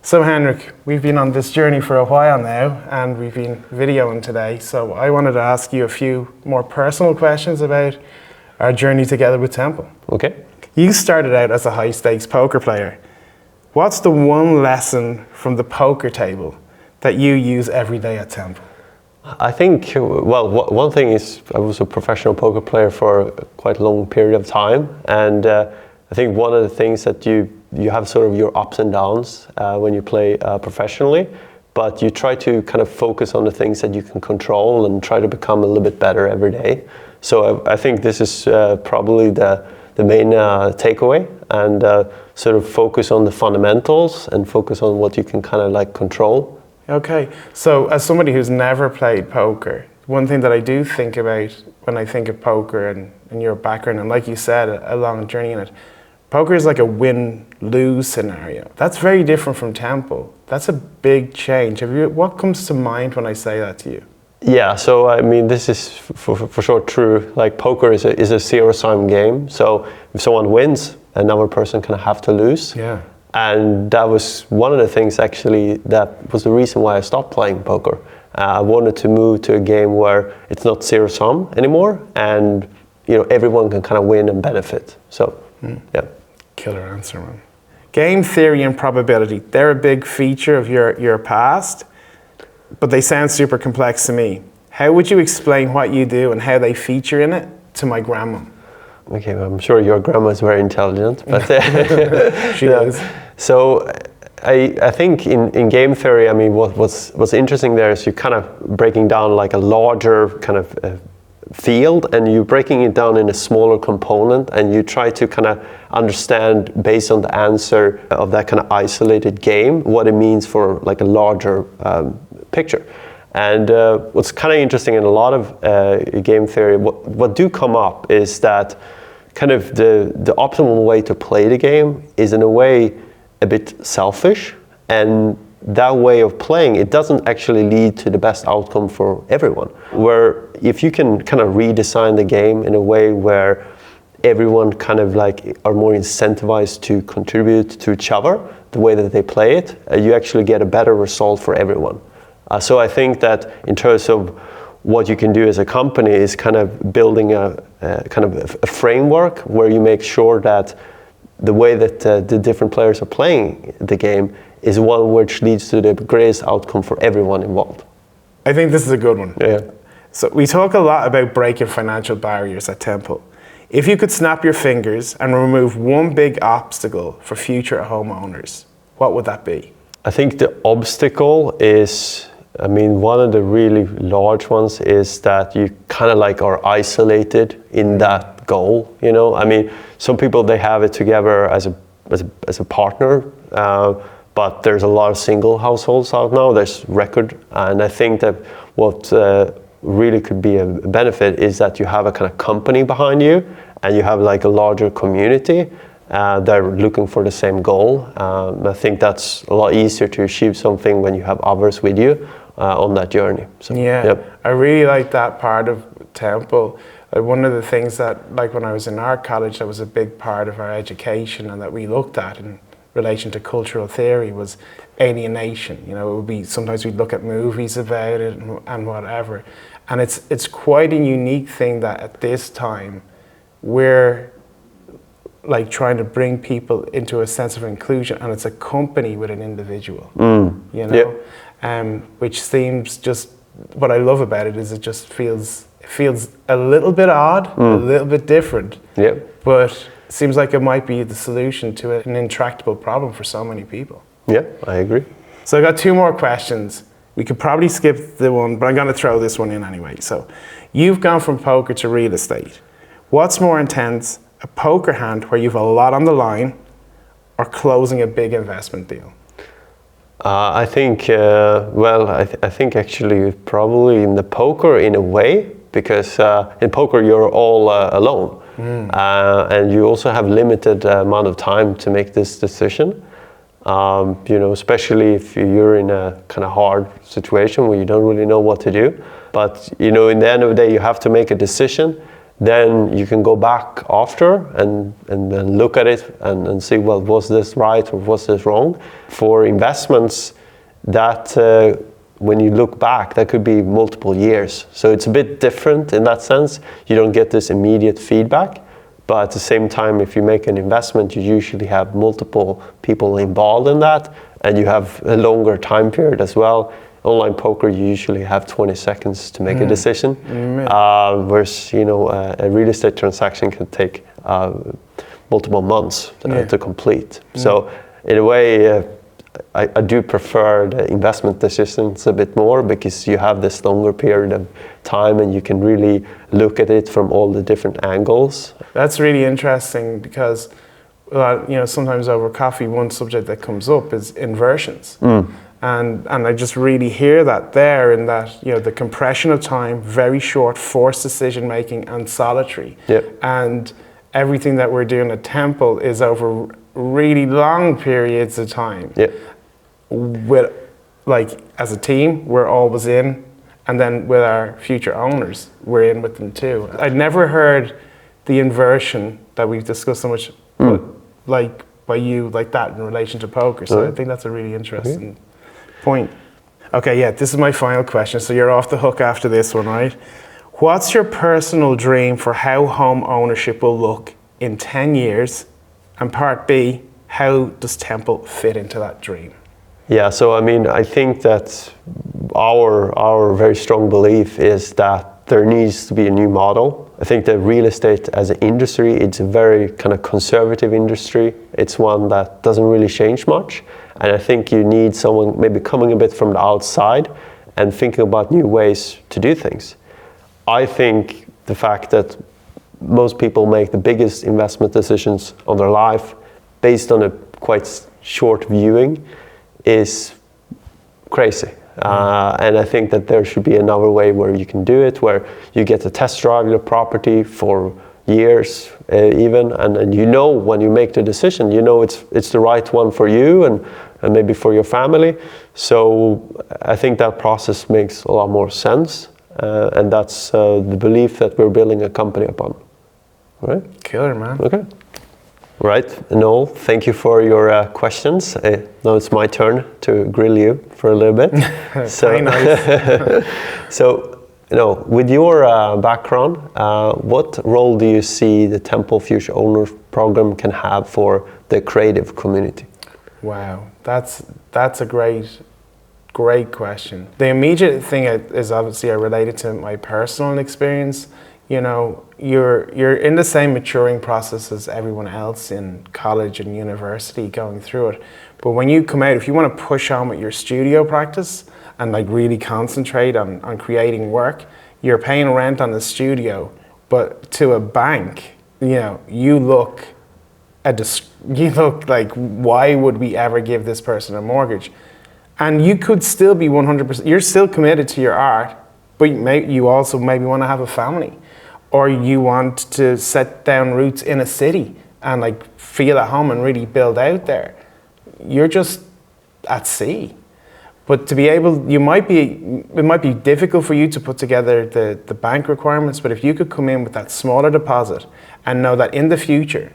So Henrik, we've been on this journey for a while now and we've been videoing today. So I wanted to ask you a few more personal questions about our journey together with Temple. Okay. You started out as a high stakes poker player. What's the one lesson from the poker table that you use every day at Temple? I think, well, one thing is I was a professional poker player for a quite long period of time, and I think one of the things that you have sort of your ups and downs when you play professionally, but you try to kind of focus on the things that you can control and try to become a little bit better every day. So I think this is probably the main takeaway, and sort of focus on the fundamentals and focus on what you can kind of like control. Okay, so as somebody who's never played poker, one thing that I do think about when I think of poker and your background, and like you said, a long journey in it, poker is like a win-lose scenario. That's very different from Temple. That's a big change. What comes to mind when I say that to you? Yeah, so I mean, this is for sure true. Like poker is a zero-sum game. So if someone wins, another person kind of have to lose. Yeah. And that was one of the things actually that was the reason why I stopped playing poker. I wanted to move to a game where it's not zero-sum anymore, and everyone can kind of win and benefit. So, yeah. Killer answer, man. Game theory and probability, they're a big feature of your past, but they sound super complex to me. How would you explain what you do and how they feature in it to my grandma? Okay, well, I'm sure your grandma is very intelligent, but she is. So I think in game theory, I mean, what's interesting there is you're kind of breaking down like a larger kind of field, and you're breaking it down in a smaller component, and you try to kind of understand based on the answer of that kind of isolated game what it means for like a larger picture. And what's kind of interesting in a lot of game theory, what do come up is that kind of the optimal way to play the game is in a way a bit selfish, and that way of playing, it doesn't actually lead to the best outcome for everyone. Where if you can kind of redesign the game in a way where everyone kind of like are more incentivized to contribute to each other, the way that they play it, you actually get a better result for everyone. So I think that in terms of what you can do as a company is kind of building a kind of a framework where you make sure that the way that the different players are playing the game is one which leads to the greatest outcome for everyone involved. I think this is a good one. Yeah. So we talk a lot about breaking financial barriers at Temple. If you could snap your fingers and remove one big obstacle for future homeowners, what would that be? I think the obstacle is, I mean, one of the really large ones is that you kind of like are isolated in that goal. I mean, some people, they have it together as a partner, but there's a lot of single households out now. There's record, and I think that what really could be a benefit is that you have a kind of company behind you, and you have like a larger community that are looking for the same goal. I think that's a lot easier to achieve something when you have others with you on that journey. So, yeah, yep. I really like that part of Temple. One of the things that, like when I was in art college, that was a big part of our education and that we looked at in relation to cultural theory was alienation. It would be, sometimes we'd look at movies about it and whatever. And it's quite a unique thing that at this time we're like trying to bring people into a sense of inclusion, and it's a company with an individual, Yep. Which seems just, what I love about it is it just feels a little bit odd, a little bit different, Yep. but it seems like it might be the solution to an intractable problem for so many people. Yeah, I agree. So I got two more questions. We could probably skip the one, but I'm going to throw this one in anyway. So you've gone from poker to real estate. What's more intense, a poker hand where you've a lot on the line, or closing a big investment deal? I think, I think actually probably in the poker in a way, because in poker you're all alone. And you also have limited amount of time to make this decision. Especially if you're in a kind of hard situation where you don't really know what to do. But in the end of the day, you have to make a decision, then you can go back after and then look at it and see, well, was this right or was this wrong? For investments, that when you look back, that could be multiple years. So it's a bit different in that sense. You don't get this immediate feedback, but at the same time, if you make an investment, you usually have multiple people involved in that, and you have a longer time period as well. Online poker, you usually have 20 seconds to make a decision, whereas a real estate transaction can take multiple months to complete. So in a way, I do prefer the investment decisions a bit more, because you have this longer period of time and you can really look at it from all the different angles. That's really interesting, because sometimes over coffee, one subject that comes up is inversions. And I just really hear that there, in that, the compression of time, very short, forced decision making, and solitary. And everything that we're doing at Temple is over really long periods of time. With, as a team, we're always in, and then with our future owners, we're in with them too. I'd never heard the inversion that we've discussed so much, by you, like that in relation to poker. So I think that's a really interesting point. Okay, this is my final question, so you're off the hook after this one, right? What's your personal dream for how home ownership will look in 10 years? And part B, how does Temple fit into that dream? Yeah, so I think that our very strong belief is that there needs to be a new model. I think that real estate as an industry, it's a very kind of conservative industry. It's one that doesn't really change much. And I think you need someone maybe coming a bit from the outside and thinking about new ways to do things. I think the fact that most people make the biggest investment decisions of their life based on a quite short viewing is crazy. And I think that there should be another way where you can do it, where you get to test drive the property for years even, and when you make the decision, it's the right one for you and maybe for your family. So I think that process makes a lot more sense, and that's the belief that we're building a company upon. All right? Killer, man. Okay. Right, Noel, thank you for your questions. Now it's my turn to grill you for a little bit. Very nice. So, with your background, what role do you see the Temple Future Owners Program can have for the creative community? Wow, that's a great question. The immediate thing is obviously related to my personal experience. You're in the same maturing process as everyone else in college and university going through it. But when you come out, if you want to push on with your studio practice and really concentrate on creating work, you're paying rent on the studio, but to a bank, you look like, why would we ever give this person a mortgage? And you could still be 100%, you're still committed to your art, but you also maybe want to have a family. Or you want to set down roots in a city and feel at home and really build out there. You're just at sea. But to be able, it might be difficult for you to put together the bank requirements, but if you could come in with that smaller deposit and know that in the future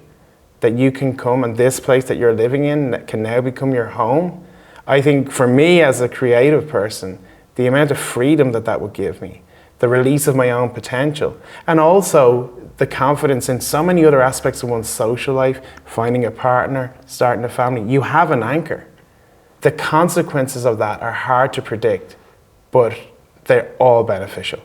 that you can come and this place that you're living in that can now become your home, I think for me as a creative person, the amount of freedom that would give me, the release of my own potential, and also the confidence in so many other aspects of one's social life, finding a partner, starting a family. You have an anchor. The consequences of that are hard to predict, but they're all beneficial.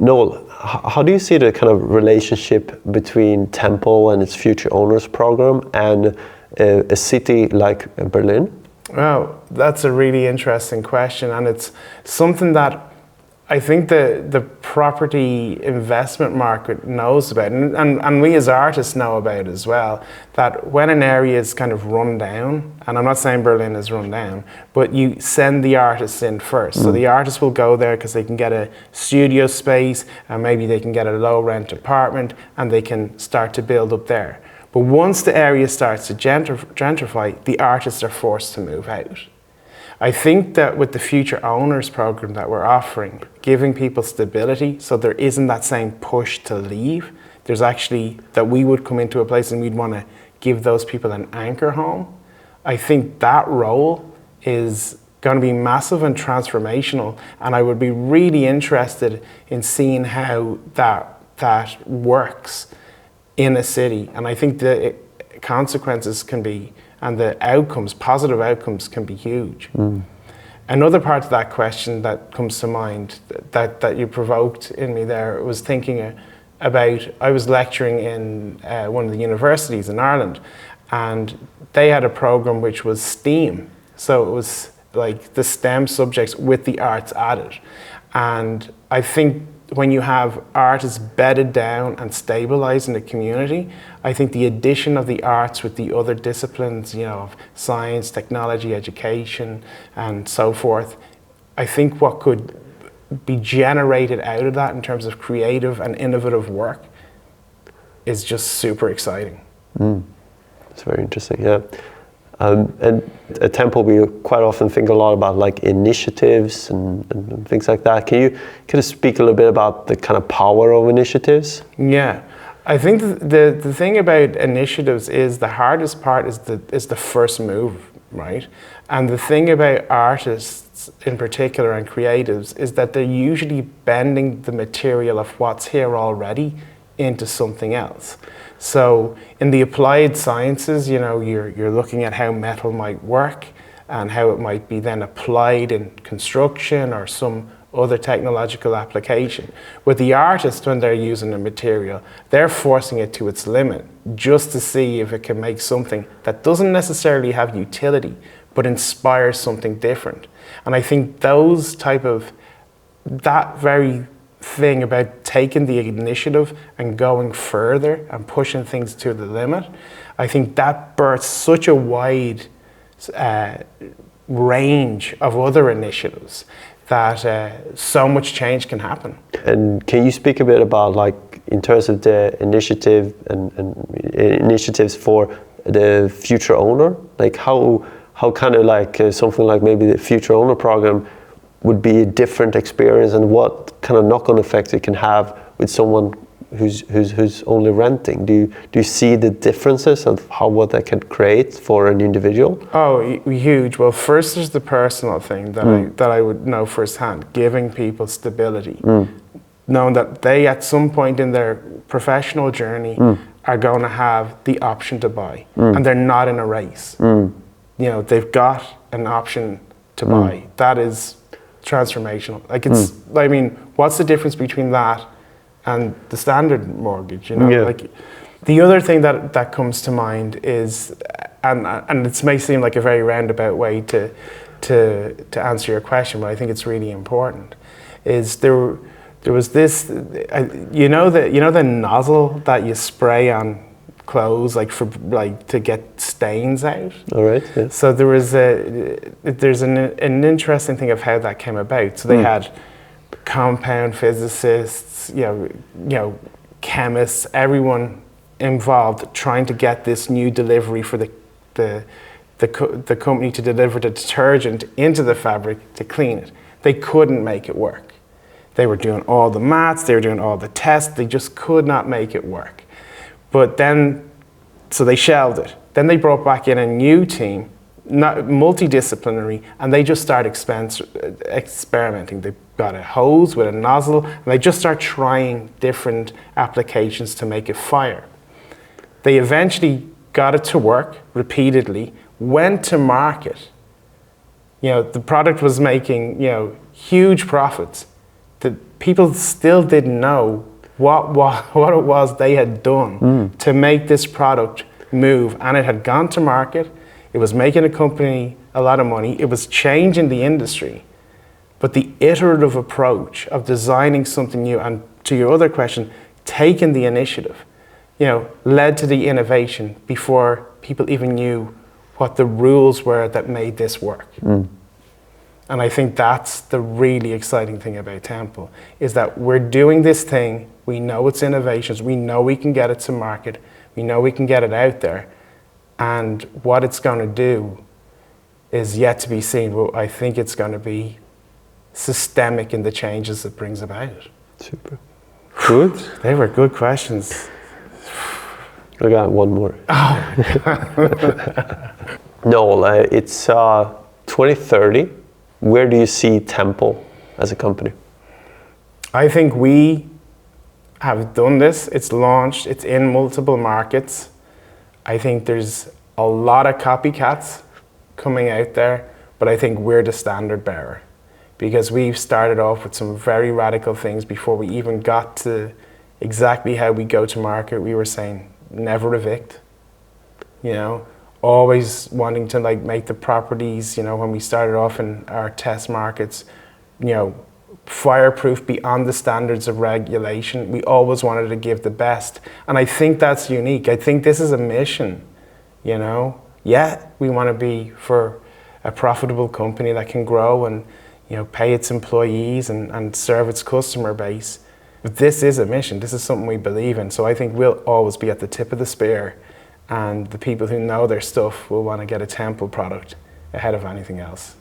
Noel, how do you see the kind of relationship between Temple and its Future Owners Program and a city like Berlin? Well, that's a really interesting question, and it's something that I think the property investment market knows about, and we as artists know about as well, that when an area is kind of run down, and I'm not saying Berlin is run down, but you send the artists in first. So the artists will go there because they can get a studio space, and maybe they can get a low rent apartment, and they can start to build up there. But once the area starts to gentrify, the artists are forced to move out. I think that with the Future Owners program that we're offering, giving people stability so there isn't that same push to leave, there's actually that we would come into a place and we'd want to give those people an anchor home. I think that role is going to be massive and transformational, and I would be really interested in seeing how that works in a city. And I think the consequences can be, and the outcomes, positive outcomes, can be huge. Another part of that question that comes to mind that you provoked in me there was thinking about, I was lecturing in one of the universities in Ireland, and they had a program which was STEAM. So it was like the STEM subjects with the arts added. And I think when you have artists bedded down and stabilized in the community, I think the addition of the arts with the other disciplines, you know, of science, technology, education, and so forth, I think what could be generated out of that in terms of creative and innovative work is just super exciting. It's very interesting, yeah. And at Temple, we quite often think a lot about like initiatives and things like that. Can you kind of speak a little bit about the kind of power of initiatives? Yeah, I think the thing about initiatives is the hardest part is the first move, right? And the thing about artists in particular and creatives is that they're usually bending the material of what's here already into something else. So in the applied sciences, you know, you're looking at how metal might work and how it might be then applied in construction or some other technological application. With the artist, when they're using a material, they're forcing it to its limit just to see if it can make something that doesn't necessarily have utility, but inspires something different. And I think that very thing about taking the initiative and going further and pushing things to the limit, I think that births such a wide range of other initiatives that so much change can happen. And can you speak a bit about, like, in terms of the initiative and initiatives for the future owner, like how kind of like something like maybe the future owner program would be a different experience, and what kind of knock-on effects it can have with someone who's only renting? Do you see the differences of what that can create for an individual? Oh, huge. Well, first there's the personal thing that I would know firsthand, giving people stability, knowing that they at some point in their professional journey are going to have the option to buy, and they're not in a race. You know, they've got an option to buy. That is transformational. Like, it's, I mean, what's the difference between that and the standard mortgage, you know? Yeah. Like, the other thing that comes to mind is, and it may seem like a very roundabout way to answer your question, but I think it's really important, is there was this, you know the nozzle that you spray on clothes, like to get stains out. All right. Yeah. So there's an interesting thing of how that came about. So they had compound physicists, you know, chemists, everyone involved trying to get this new delivery for the company to deliver the detergent into the fabric to clean it. They couldn't make it work. They were doing all the maths, they were doing all the tests, they just could not make it work. But then, so they shelved it. Then they brought back in a new team, not multidisciplinary, and they just started experimenting. They got a hose with a nozzle, and they just start trying different applications to make it fire. They eventually got it to work repeatedly, went to market. You know, the product was making, you know, huge profits. The people still didn't know what it was they had done to make this product move, and it had gone to market. It was making a company a lot of money. It was changing the industry. But the iterative approach of designing something new, and to your other question, taking the initiative, you know, led to the innovation before people even knew what the rules were that made this work. And I think that's the really exciting thing about Temple, is that we're doing this thing, we know it's innovations, we know we can get it to market, we know we can get it out there, and what it's going to do is yet to be seen. Well, I think it's going to be systemic in the changes it brings about. Super. Good. They were good questions. I got one more. Noel, it's 2030. Where do you see Temple as a company? I think we have done this. It's launched. It's in multiple markets. I think there's a lot of copycats coming out there, but I think we're the standard bearer because we've started off with some very radical things before we even got to exactly how we go to market. We were saying never evict, you know, always wanting to like make the properties, you know, when we started off in our test markets, you know, fireproof beyond the standards of regulation. We always wanted to give the best. And I think that's unique. I think this is a mission, you know. Yeah, we want to be for a profitable company that can grow and, you know, pay its employees and serve its customer base. But this is a mission. This is something we believe in. So I think we'll always be at the tip of the spear, and the people who know their stuff will want to get a Temple product ahead of anything else.